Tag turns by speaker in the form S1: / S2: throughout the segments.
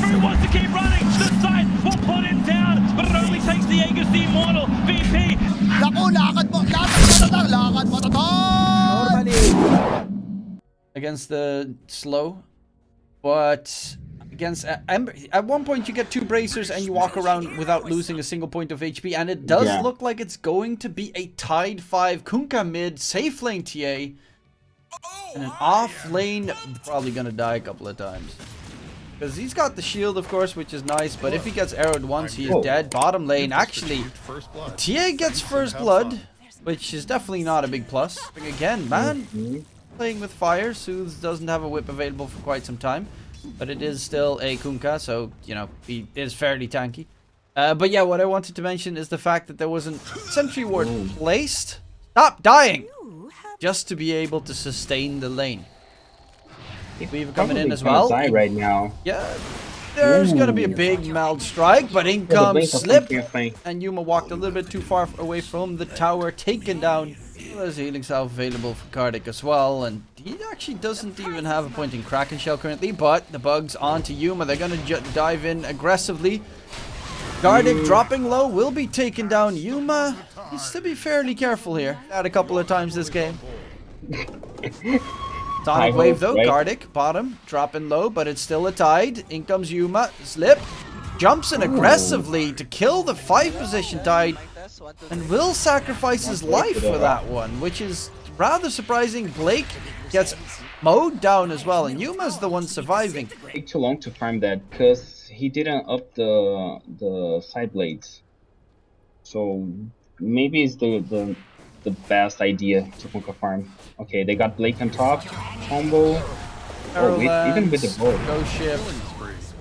S1: Who wants to keep running? The side will put him down, but it only takes the Aegis Immortal. VP.
S2: Naku, lakad mo to tol!
S3: Against the slow, but against Ember, at one point you get 2 bracers and you walk around without losing a single point of HP, and it does look like it's going to be a tied 5 Kunkka mid, safe lane TA, and an off lane probably gonna die a couple of times. Because he's got the shield, of course, which is nice, but if he gets arrowed once, he is dead. Bottom lane, actually, TA gets first blood, which is definitely not a big plus. Again, man, playing with fire. Soothes doesn't have a whip available for quite some time, but it is still a Kunkka, so, you know, he is fairly tanky. But yeah, what I wanted to mention is the fact that there was a sentry ward placed. Stop dying! Just to be able to sustain the lane. We've coming in as well.
S4: Die right now.
S3: Yeah, there's gonna be a big meld strike, but in comes Slip, and Yuma walked a little bit too far away from the tower, taken down. There's a healing salve available for Kardik as well, and he actually doesn't even have a point in Kraken Shell currently, but the bugs onto Yuma. They're gonna dive in aggressively. Kardik dropping low, will be taken down. Yuma needs to be fairly careful here. Had a couple of times this game. Sonic Wave though, right? Kardik, bottom, dropping low, but it's still a tide. In comes Yuma, Slip, jumps in aggressively to kill the 5 position tide, and will sacrifice his life for that one, which is rather surprising. Blake gets mowed down as well, and Yuma's the one surviving.
S4: It took too long to farm that, because he didn't up the side blades. So maybe it's the best idea to Kunkka farm. Okay, they got Blake on top, combo. Oh, even with the bow.
S3: Go ship.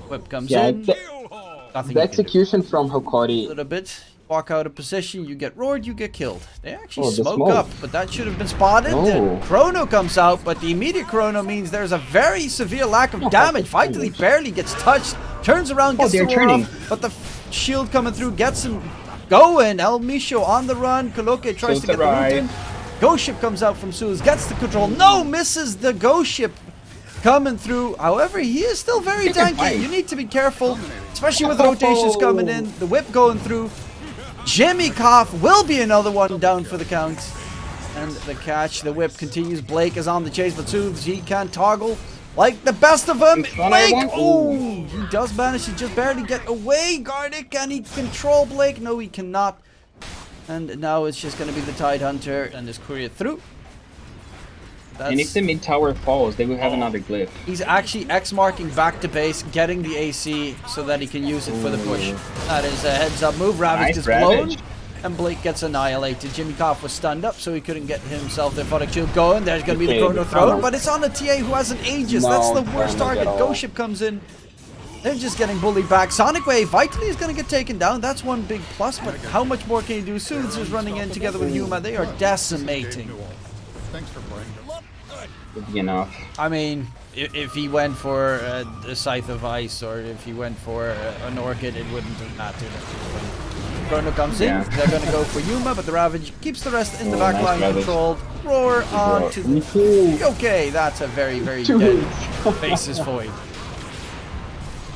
S3: Whip comes in.
S5: The execution from Hokori.
S3: A little bit. Walk out of position, you get roared, you get killed. They actually smoke up, but that should have been spotted. The chrono comes out, but the immediate chrono means there's a very severe lack of damage. Vitally barely gets touched, turns around, gets the roar off, but the shield coming through gets him going. El Misho on the run. Koloke tries to get the root in. Ghost ship comes out from Suez, gets the control. No, misses the ghost ship coming through. However, he is still very tanky. You need to be careful, especially with rotations coming in. The whip going through. Jimmy Cough will be another one down for the count. And the catch, the whip continues. Blake is on the chase, but Soothes, he can't toggle like the best of them. Blake, oh, he does manage to just barely get away. Kardik, can he control Blake? No, he cannot. And now it's just going to be the Tide Hunter and his courier through.
S4: And if the mid tower falls, they will have another glyph.
S3: He's actually X-marking back to base, getting the AC so that he can use it for the push. That is a heads-up move. Ravage is blown, and Blake gets annihilated. Jimmy Koff was stunned up, so he couldn't get himself the Photic Shield going. There's going to be the Chrono Throne, but it's on a TA who has an Aegis. That's the worst target. Ghost Ship comes in. They're just getting bullied back. Sonic Wave, Vitally is going to get taken down. That's one big plus, but how much more can you do? Soothes is running in together with Yuma. They are decimating.
S6: Thanks for playing.
S4: Would be enough.
S3: I mean, if he went for a Scythe of Ice or if he went for an Orchid, it wouldn't have mattered. Chrono comes in, they're going to go for Yuma, but the Ravage keeps the rest in the back line controlled. Roar on to the... Okay, that's a very, very dead Faces Void.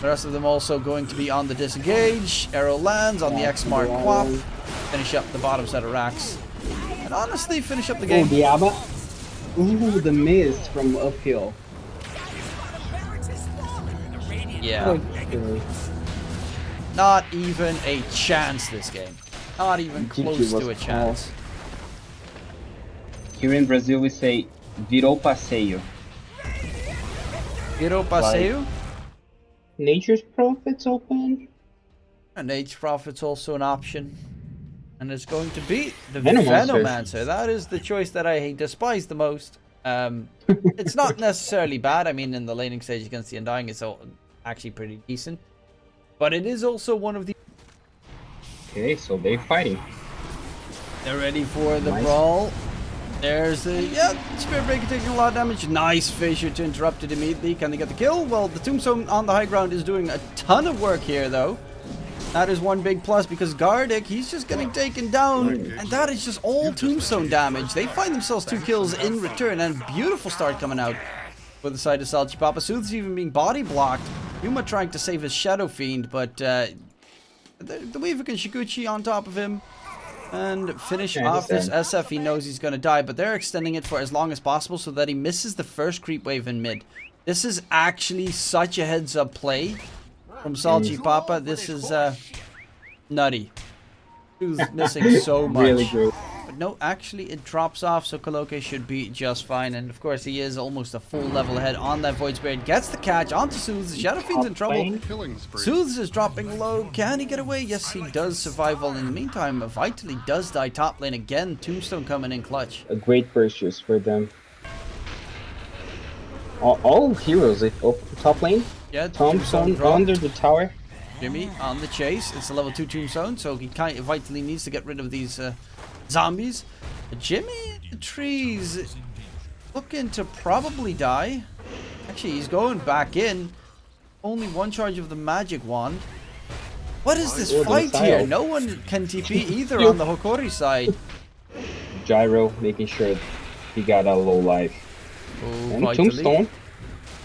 S3: The rest of them also going to be on the disengage. Arrow lands on the X-Mark Quap. Finish up the bottom set of racks. And honestly, finish up the game.
S5: Ooh, the mist from uphill.
S3: Yeah. Not even a chance this game. Not even close to a chance.
S4: Here in Brazil we say virou passeio.
S3: Virou passeio?
S5: Nature's Prophet's open.
S3: And Nature's Prophet's also an option. And it's going to be the Venomancer. That is the choice that I despise the most. It's not necessarily bad. I mean, in the laning stage against the Undying, it's actually pretty decent. But it is also one of the...
S4: Okay, so they're fighting.
S3: They're ready for the brawl. There's the... Yeah, Spirit Breaker taking a lot of damage. Nice fissure to interrupt it immediately. Can they get the kill? Well, the Tombstone on the high ground is doing a ton of work here, though. That is one big plus because Gardic, he's just getting taken down, and that is just all Tombstone damage. They find themselves 2 kills in return, and beautiful start coming out for the side of SALCHIPAPA. Soothes even being body blocked Yuma trying to save his Shadow Fiend, but the Weaver can Shiguchi on top of him and finish off this SF. He knows he's going to die, but they're extending it for as long as possible so that he misses the first creep wave in mid. This is actually such a heads-up play from SALCHIPAPA. This is nutty. Who's missing so much.
S5: Really good.
S3: But no, actually it drops off, so Coloque should be just fine. And of course he is almost a full level ahead on that Void Spirit. Gets the catch onto Soothes. Shadow Fiend's in trouble. Soothes is dropping low. Can he get away? Yes, he does survive. Well, in the meantime, Vitally does die top lane again. Tombstone coming in clutch.
S5: A great purchase for them. All heroes up top lane.
S3: Yeah,
S5: Tombstone under the tower.
S3: Jimmy on the chase. It's a level 2 Tombstone, so he kind of vitally needs to get rid of these zombies. But Jimmy in the trees looking to probably die. Actually, he's going back in. Only one charge of the magic wand. What is this fight here? No one can TP either on the Hokori side.
S5: Gyro making sure he got a low life.
S3: Oh,
S5: and Tombstone.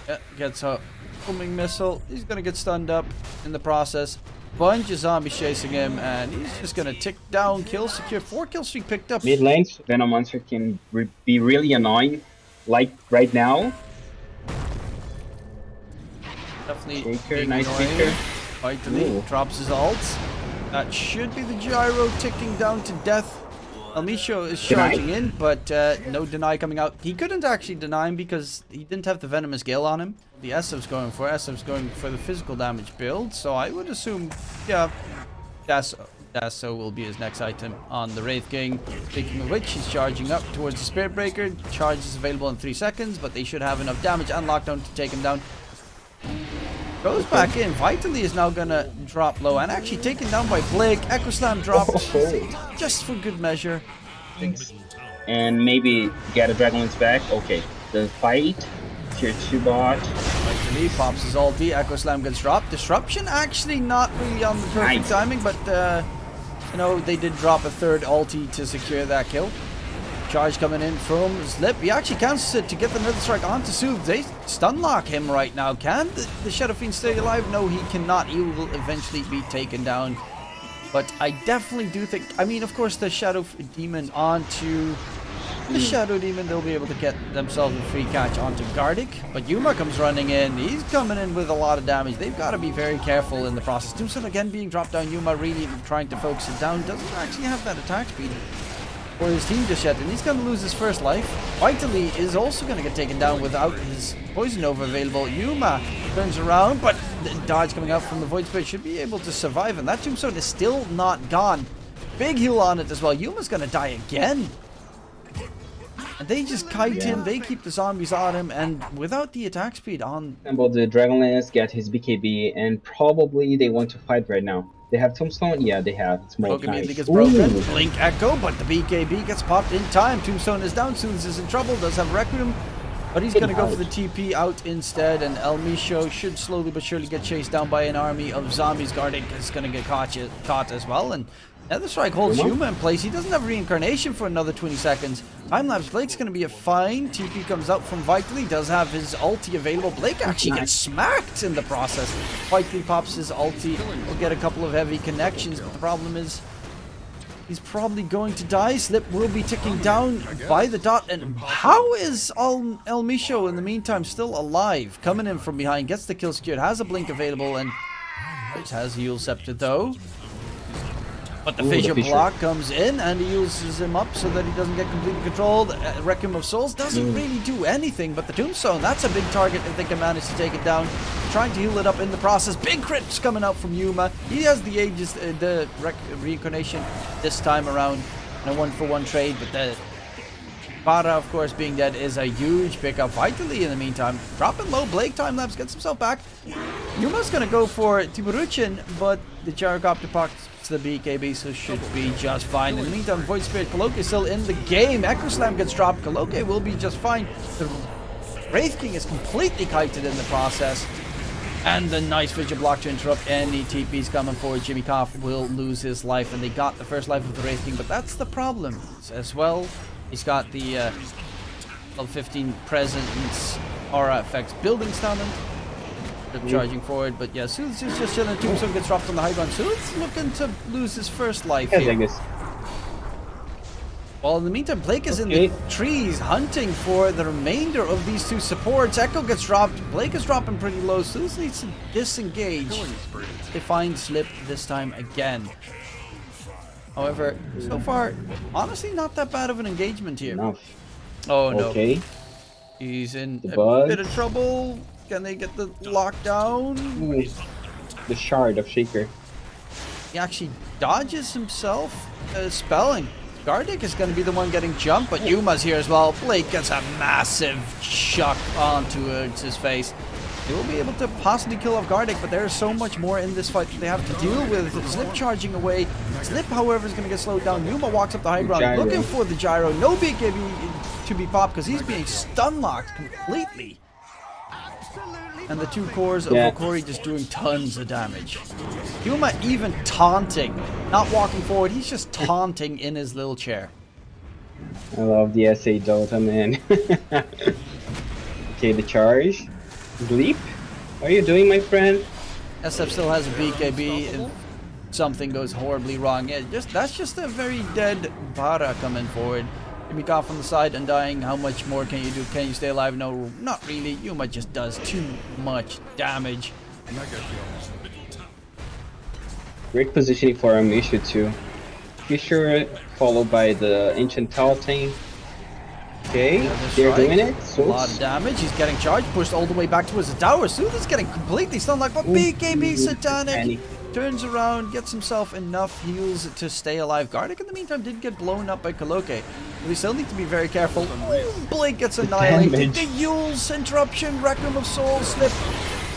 S3: Yeah, gets a homing missile. He's gonna get stunned up in the process. Bunch of zombies chasing him, and he's just gonna tick down. Kill secure. 4 kill streak picked up.
S4: Mid lanes, Venom Monster can be really annoying, like right now.
S3: Definitely.
S4: Shaker, nice shaker.
S3: Vitally drops his ult. That should be the gyro ticking down to death. Elmisho is charging in, but no deny coming out. He couldn't actually deny him because he didn't have the Venomous Gale on him. The SF's going for. SF's going for the physical damage build, so I would assume, yeah, Dasso will be his next item on the Wraith King. Speaking of which, he's charging up towards the Spirit Breaker. Charge is available in 3 seconds, but they should have enough damage and lockdown to take him down. Goes back in. Vitally is now gonna drop low and actually taken down by Blake. Echo Slam dropped just for good measure.
S4: And maybe get a Dragonlance back. Okay, the fight. Tier 2 bot.
S3: Vitally pops his ulti. Echo Slam gets dropped. Disruption actually not really on the perfect timing, but you know, they did drop a third ulti to secure that kill. Charge coming in from Slip. He actually cancels it to get the Nether Strike onto Soothe. They stun lock him right now. Can the Shadow Fiend stay alive? No, he cannot. He will eventually be taken down. But I definitely do think, I mean, of course, the Shadow Demon onto the Shadow Demon, they'll be able to get themselves a free catch onto Gardic. But Yuma comes running in. He's coming in with a lot of damage. They've got to be very careful in the process. Tombstone again being dropped down. Yuma really trying to focus it down. Doesn't actually have that attack speed for his team just yet, and he's going to lose his first life. Vitally is also going to get taken down without his Poison Nova available. Yuma turns around, but the dodge coming out from the Void Spirit should be able to survive, and that Tombstone is still not gone. Big heal on it as well. Yuma's going to die again. And they just kite him, they keep the zombies on him, and without the attack speed on...
S5: Assemble the Dragonlance, get his BKB, and probably they want to fight right now. They have Tombstone? Yeah, they have. It's more
S3: immediately gets broken. Blink Echo, but the BKB gets popped in time. Tombstone is down. Soothes is in trouble. Does have Requiem, but he's going to go for the TP out instead. And Elmisho should slowly but surely get chased down by an army of zombies. Gardic is going to get caught as well. And Nether Strike holds Yuma in place. He doesn't have Reincarnation for another 20 seconds. Time-lapse Blake's going to be a fine. TP comes out from Vitally. Does have his ulti available. Blake actually gets smacked in the process. Vitally pops his ulti. We'll get a couple of heavy connections, but the problem is he's probably going to die. Slip will be ticking down by the dot. And how is Elmisho in the meantime still alive? Coming in from behind. Gets the kill secured. Has a blink available and has Heal Scepter though. But the Fissure block comes in and he uses him up so that he doesn't get completely controlled. Requiem of Souls doesn't really do anything, but the Tombstone, that's a big target if they can manage to take it down. Trying to heal it up in the process. Big crits coming out from Yuma. He has the Aegis, the Reincarnation this time around in a 1-for-1 trade, but the Para, of course, being dead is a huge pickup. Vitally in the meantime, dropping low. Blake time-lapse gets himself back. Yuma's going to go for Tiburuchin, but the Gyrocopter pockets the BKB, so should be just fine. In the meantime, Void Spirit Coloque is still in the game. Echo Slam gets dropped. Coloque will be just fine. The Wraith King is completely kited in the process. And the nice Fissure block to interrupt any TPs coming forward. Jimmy Koff will lose his life, and they got the first life of the Wraith King, but that's the problem as well. He's got the level 15 presence aura effects building stamina. charging forward, but yeah, Sooth's is just chilling. Tombstone gets dropped on the high ground. Sooth's looking to lose his first life
S5: Yes, I
S3: here.
S5: guess.
S3: Well, in the meantime, Blake is in the trees hunting for the remainder of these two supports. Echo gets dropped. Blake is dropping pretty low. Sooth needs to disengage. They find Slip this time again. However, so far, honestly, not that bad of an engagement here.
S5: Enough.
S3: Oh no.
S5: Okay.
S3: He's in
S5: The
S3: a
S5: bug.
S3: bit of trouble. Can they get the lockdown?
S5: Ooh, the shard of Shaker.
S3: He actually dodges himself. Spelling. Gardic is going to be the one getting jumped, but Yuma's here as well. Blake gets a massive chuck onto his face. They will be able to possibly kill off Gardic, but there's so much more in this fight that they have to deal with. Slip charging away. Slip, however, is going to get slowed down. Yuma walks up the high ground
S5: Gyro.
S3: looking for the gyro. No BKB to be popped because he's being stun locked completely. And the two cores of Hokori just doing tons of damage. Yuma even taunting, not walking forward, he's just taunting in his little chair.
S5: I love the SA Dota, man. Okay, the charge. Bleep? What are you doing, my friend?
S3: SF still has a BKB if something goes horribly wrong. Yeah, that's just a very dead Bara coming forward. Yumika from the side, Undying. How much more can you do? Can you stay alive? No, not really. Yuma just does too much damage.
S5: Great positioning for Amishu too. Fisher followed by the Ancient Taunting. Okay, they're doing it.
S3: A lot of damage. He's getting charged, pushed all the way back to his tower. Sooth is getting completely stunned like, but BKB Satanic turns around, gets himself enough heals to stay alive. Gardic in the meantime did get blown up by Kaloke. We still need to be very careful. Blake gets annihilated. The Yule's interruption, Requiem of Souls, Slip.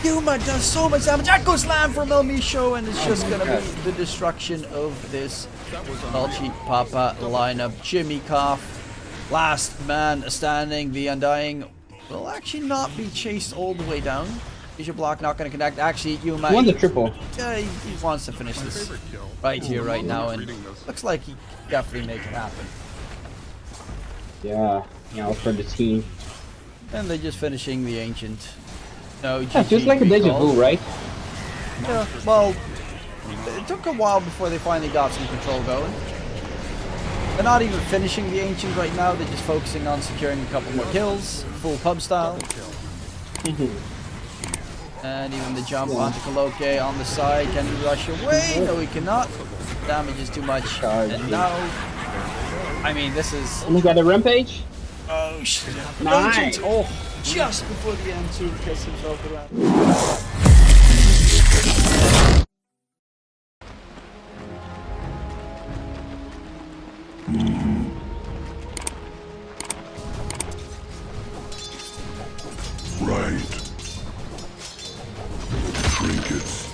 S3: Yuma does so much damage. Echo Slam from Elmisho, and it's just gonna be the destruction of this SALCHIPAPA lineup. Jimmy Cough, last man standing. The Undying will actually not be chased all the way down. Vision block not going to connect. Actually, Yuma
S5: won the triple.
S3: Yeah, he wants to finish this right here, right now, and looks like he definitely make it happen.
S5: Yeah, for the team.
S3: And they're just finishing the Ancient. No,
S5: Yeah, just like a deja vu, right?
S3: Yeah, well, it took a while before they finally got some control going. They're not even finishing the Ancient right now, they're just focusing on securing a couple more kills, full pub style. And even the jump onto Kaloke on the side, can he rush away? No, he cannot. Damage is too much. And now, I mean, this is...
S5: And we got a rampage?
S3: Oh, shit.
S5: Nice.
S3: Ancient, oh, just before the end to kiss himself around.
S6: Right. Trinkets.